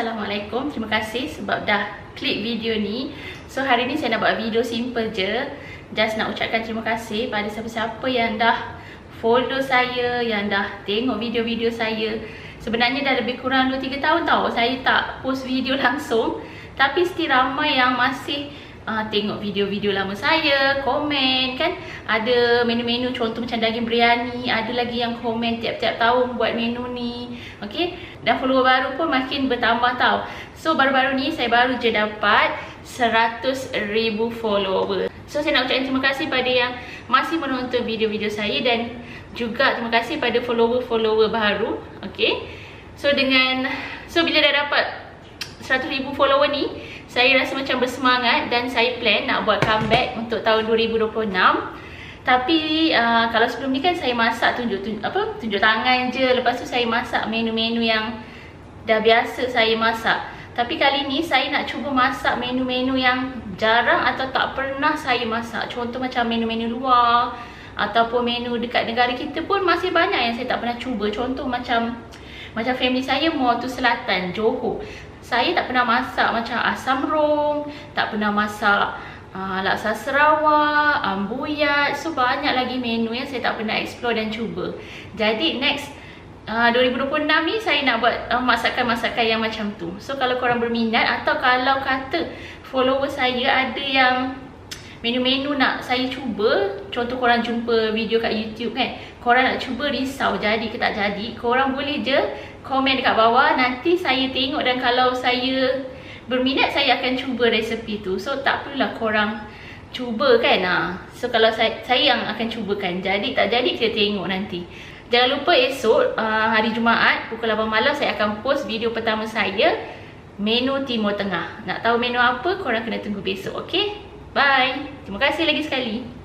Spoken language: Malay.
Assalamualaikum. Terima kasih sebab dah klik video ni. So hari ni saya nak buat video simple je. Just nak ucapkan terima kasih pada siapa-siapa yang dah follow saya, yang dah tengok video-video saya. Sebenarnya dah lebih kurang 2-3 tahun tau saya tak post video langsung. Tapi still ramai yang masih tengok video-video lama saya, komen kan. Ada menu-menu contoh macam daging biryani, ada lagi yang komen tiap-tiap tahun buat menu ni. Okay, dan follower baru pun makin bertambah tau. So baru-baru ni saya baru je dapat 100,000 follower. So saya nak ucapkan terima kasih pada yang masih menonton video-video saya, dan juga terima kasih pada follower-follower baru. Okay, so bila dah dapat 100,000 follower ni, saya rasa macam bersemangat dan saya plan nak buat comeback untuk tahun 2026. Tapi kalau sebelum ni kan saya masak tunjuk tangan je. Lepas tu saya masak menu-menu yang dah biasa saya masak. Tapi kali ni saya nak cuba masak menu-menu yang jarang atau tak pernah saya masak. Contoh macam menu-menu luar ataupun menu dekat negara kita pun masih banyak yang saya tak pernah cuba. Contoh macam family saya more tu selatan, Johor. Saya tak pernah masak macam asam rong, tak pernah masak laksa Sarawak, ambuyat. So banyak lagi menu yang saya tak pernah explore dan cuba. Jadi next 2026 ni saya nak buat masakan-masakan yang macam tu. So kalau korang berminat atau kalau kata follower saya ada yang menu-menu nak saya cuba, contoh korang jumpa video kat YouTube kan, korang nak cuba risau jadi ke tak jadi, korang boleh je komen dekat bawah. Nanti saya tengok dan kalau saya berminat saya akan cuba resepi tu. So tak perlulah korang cuba kan. So kalau saya yang akan cubakan, jadi tak jadi kita tengok nanti. Jangan lupa esok hari Jumaat pukul 8 malam saya akan post video pertama saya, menu Timur Tengah. Nak tahu menu apa, korang kena tunggu besok. Okay, bye. Terima kasih lagi sekali.